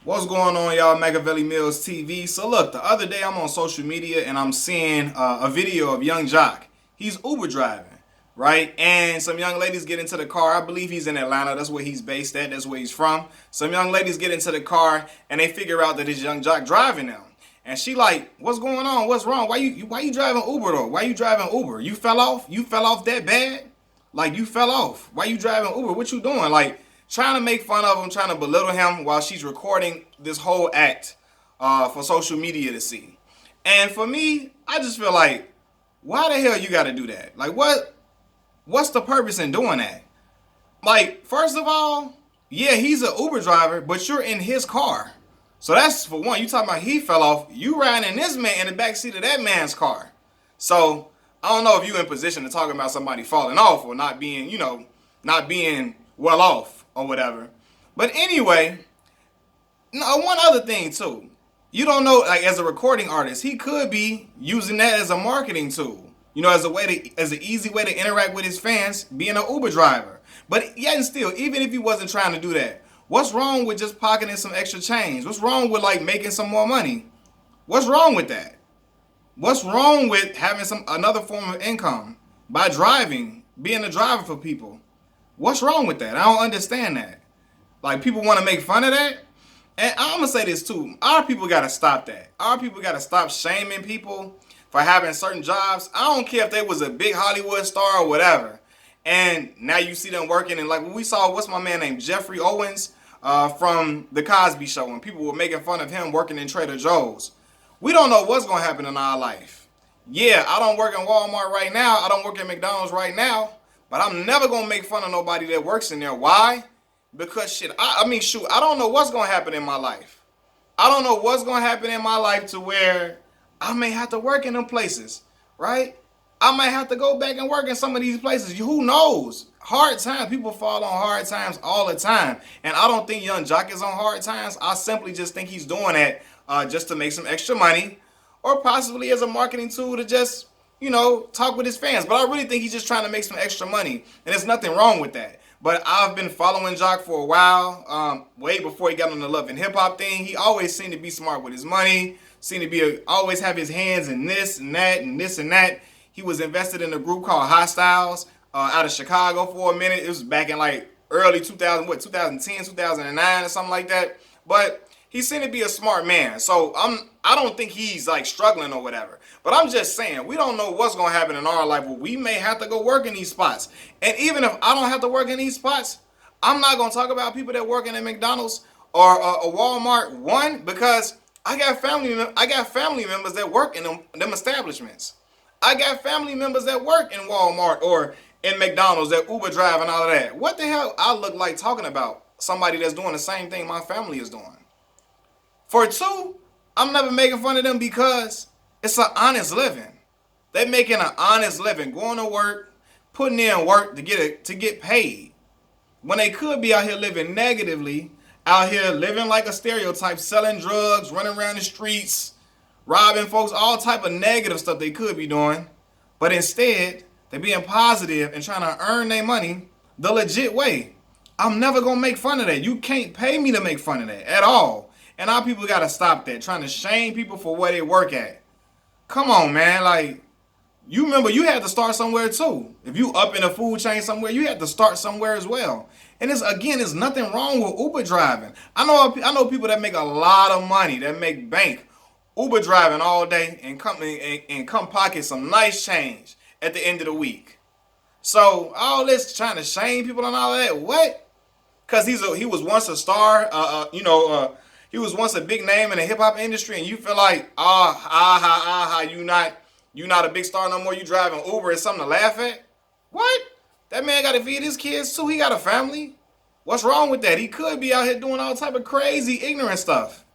What's going on, y'all? Machiavelli Mills TV. So look, the other day I'm on social media and I'm seeing a video of Young Jock. He's Uber driving, right? And some young ladies get into the car. I believe he's in Atlanta. That's where he's based at. That's where he's from. Some young ladies get into the car and they figure out that it's Young Jock driving them. And she like, what's going on? What's wrong? Why you driving Uber though? Why you driving Uber? You fell off? You fell off that bad? Like you fell off. Why you driving Uber? What you doing? Like trying to make fun of him, trying to belittle him while she's recording this whole act for social media to see. And for me, I just feel like, why the hell you got to do that? Like what's the purpose in doing that? Like, first of all, yeah, he's an Uber driver, but you're in his car. So that's for one. You talking about he fell off. You riding in this man in the back seat of that man's car. So I don't know if you in position to talk about somebody falling off or not being, not being well off or whatever. But anyway, one other thing too. You don't know, like as a recording artist, he could be using that as a marketing tool. As a way as an easy way to interact with his fans, being an Uber driver. But yet and still, even if he wasn't trying to do that, what's wrong with just pocketing some extra change? What's wrong with like making some more money? What's wrong with that? What's wrong with having another form of income by driving, being a driver for people? What's wrong with that? I don't understand that. Like people want to make fun of that. And I'm gonna say this too. Our people gotta stop that. Our people gotta stop shaming people for having certain jobs. I don't care if they was a big Hollywood star or whatever. And now you see them working, and like when we saw, what's my man named Jeffrey Owens from the Cosby Show, and people were making fun of him working in Trader Joe's. We don't know what's gonna happen in our life. Yeah, I don't work in Walmart right now. I don't work at McDonald's right now. But I'm never gonna make fun of nobody that works in there. Why? Because shit, I mean, shoot, I don't know what's gonna happen in my life. I don't know what's gonna happen in my life to where I may have to work in them places, right? I might have to go back and work in some of these places. Who knows? Hard times, people fall on hard times all the time. And I don't think Young Jock is on hard times. I simply just think he's doing that just to make some extra money, or possibly as a marketing tool to just, talk with his fans. But I really think he's just trying to make some extra money. And there's nothing wrong with that. But I've been following Jock for a while, way before he got on the Love and Hip Hop thing. He always seemed to be smart with his money, seemed to be always have his hands in this and that and this and that. He was invested in a group called Hostiles out of Chicago for a minute. It was back in like early 2010, 2009 or something like that. But he seemed to be a smart man. So I don't think he's like struggling or whatever. But I'm just saying, we don't know what's going to happen in our life where we may have to go work in these spots. And even if I don't have to work in these spots, I'm not going to talk about people that working at McDonald's or a Walmart, one, because I got family members that work in them establishments. I got family members that work in Walmart or in McDonald's that Uber drive and all of that. What the hell I look like talking about somebody that's doing the same thing my family is doing? For two, I'm never making fun of them because it's an honest living. They making an honest living, going to work, putting in work to get paid. When they could be out here living negatively, out here living like a stereotype, selling drugs, running around the streets, robbing folks, all type of negative stuff they could be doing. But instead, they're being positive and trying to earn their money the legit way. I'm never going to make fun of that. You can't pay me to make fun of that at all. And our people got to stop that, trying to shame people for where they work at. Come on, man. Like, you remember you had to start somewhere too. If you up in a food chain somewhere, you had to start somewhere as well. And there's nothing wrong with Uber driving. I know people that make a lot of money, that make bank Uber driving all day and come pocket some nice change at the end of the week. So all this trying to shame people and all that, what? Because he was once a star, he was once a big name in the hip hop industry, and you feel like, you not a big star no more. You driving Uber is something to laugh at. What? That man got to feed his kids too. He got a family. What's wrong with that? He could be out here doing all type of crazy, ignorant stuff,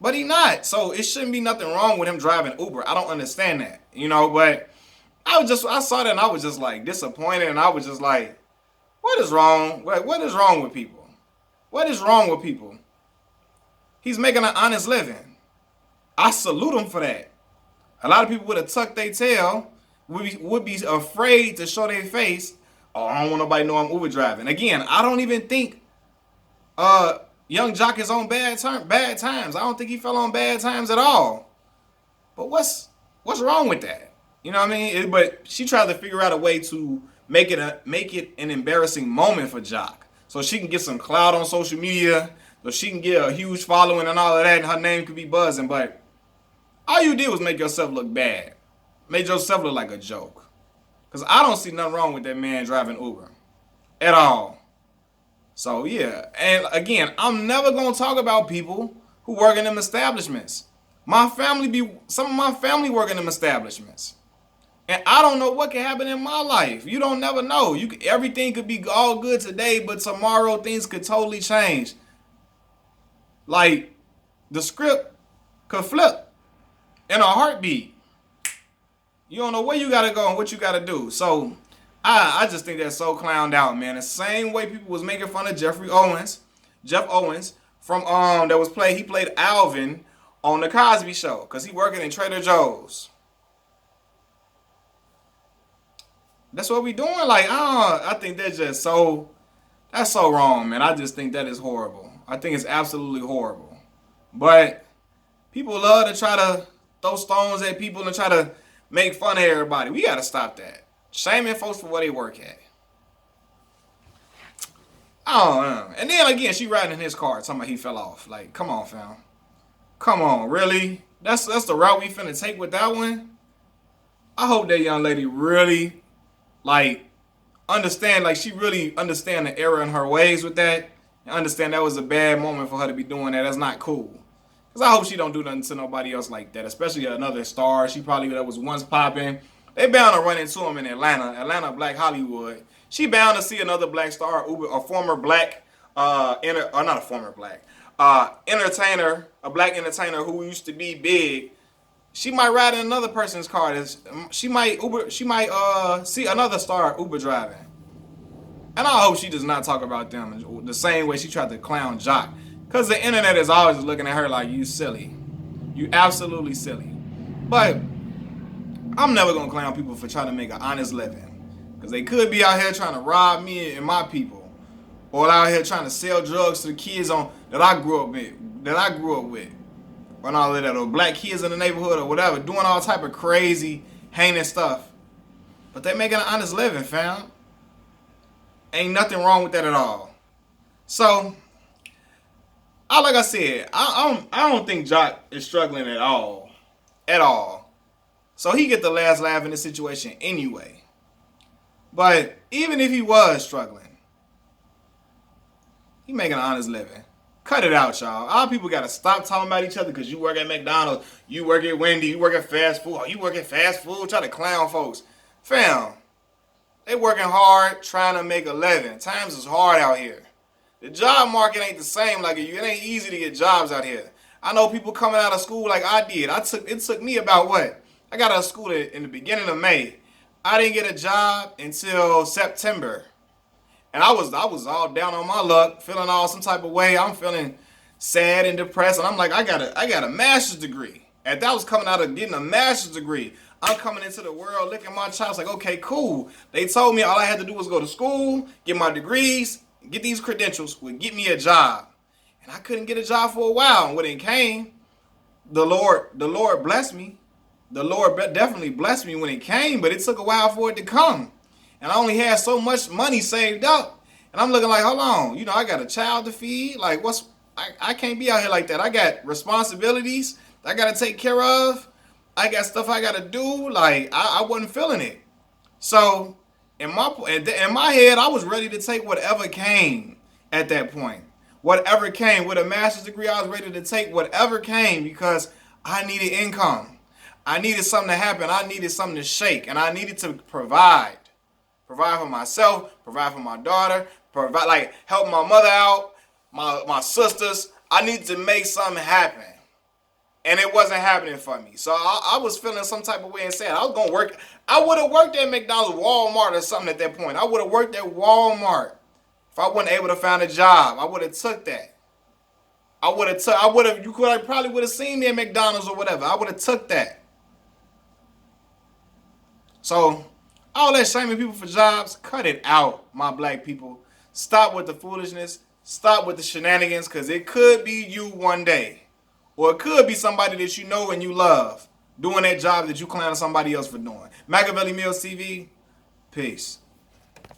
but he not. So it shouldn't be nothing wrong with him driving Uber. I don't understand that, But I saw that and I was just like disappointed, and I was just like, what is wrong? What is wrong with people? What is wrong with people? He's making an honest living. I salute him for that. A lot of people would have tucked their tail, would be afraid to show their face. Oh, I don't want nobody to know I'm Uber driving. Again, I don't even think Young Jock is on bad times. I don't think he fell on bad times at all. But what's wrong with that? You know what I mean? But she tried to figure out a way to make it an embarrassing moment for Jock, so she can get some clout on social media, so she can get a huge following and all of that, and her name could be buzzing. But all you did was make yourself look bad, made yourself look like a joke. Cause I don't see nothing wrong with that man driving Uber at all. So yeah, and again, I'm never gonna talk about people who work in them establishments. Some of my family work in them establishments, and I don't know what can happen in my life. You don't never know. Everything could be all good today, but tomorrow things could totally change. Like the script could flip in a heartbeat. You don't know where you gotta go and what you gotta do. So I just think that's so clowned out, man. The same way people was making fun of Jeff Owens from he played Alvin on the Cosby Show because he working in Trader Joe's. That's what we doing. Like, I think that's so wrong, man. I just think that is horrible. I think it's absolutely horrible. But people love to try to throw stones at people and try to make fun of everybody. We gotta stop that. Shaming folks for where they work at. I don't know. And then again, she riding in his car talking about he fell off. Like, come on, fam. Come on, really? That's the route we finna take with that one? I hope that young lady really, understand, she really understand the error in her ways with that. And understand that was a bad moment for her to be doing that. That's not cool. Because I hope she don't do nothing to nobody else like that. Especially another star. She probably that was once popping. They bound to run into him in Atlanta, Black Hollywood. She bound to see another black star, a former black, entertainer, a black entertainer who used to be big. She might ride in another person's car. She might see another star Uber driving. And I hope she does not talk about them the same way she tried to clown Jock. Because the internet is always looking at her like, you silly. You absolutely silly. But I'm never going to clown people for trying to make an honest living. Because they could be out here trying to rob me and my people. Or out here trying to sell drugs to the kids that I grew up with. Or all of that. Or black kids in the neighborhood or whatever. Doing all type of crazy, heinous stuff. But they making an honest living, fam. Ain't nothing wrong with that at all. So, like I said, I don't think Jock is struggling at all. At all. So he get the last laugh in this situation anyway. But even if he was struggling, he making an honest living. Cut it out, y'all. All people got to stop talking about each other because you work at McDonald's, you work at Wendy, you work at fast food, you work at fast food, try to clown folks. Fam, they working hard trying to make a living. Times is hard out here. The job market ain't the same like it ain't easy to get jobs out here. I know people coming out of school like I did. It took me about what? I got out of school in the beginning of May. I didn't get a job until September. And I was all down on my luck, feeling all some type of way. I'm feeling sad and depressed. And I'm like, I got a master's degree. And that was coming out of getting a master's degree. I'm coming into the world, licking my chops like, okay, cool. They told me all I had to do was go to school, get my degrees, get these credentials, would get me a job. And I couldn't get a job for a while. And when it came, the Lord blessed me. The Lord definitely blessed me when it came, but it took a while for it to come. And I only had so much money saved up. And I'm looking like, hold on, I got a child to feed. Like, I can't be out here like that. I got responsibilities I got to take care of. I got stuff I got to do. Like, I wasn't feeling it. So, in my head, I was ready to take whatever came at that point. Whatever came. With a master's degree, I was ready to take whatever came because I needed income. I needed something to happen. I needed something to shake. And I needed to provide. Provide for myself. Provide for my daughter. Help my mother out. My sisters. I needed to make something happen. And it wasn't happening for me. So I was feeling some type of way and sad. I was going to work. I would have worked at McDonald's, Walmart or something at that point. I would have worked at Walmart. If I wasn't able to find a job, I would have took that. You probably would have seen me at McDonald's or whatever. I would have took that. So, all that shaming people for jobs, cut it out, my black people. Stop with the foolishness. Stop with the shenanigans, because it could be you one day. Or it could be somebody that you know and you love doing that job that you clown somebody else for doing. Machiavelli Mills TV, peace.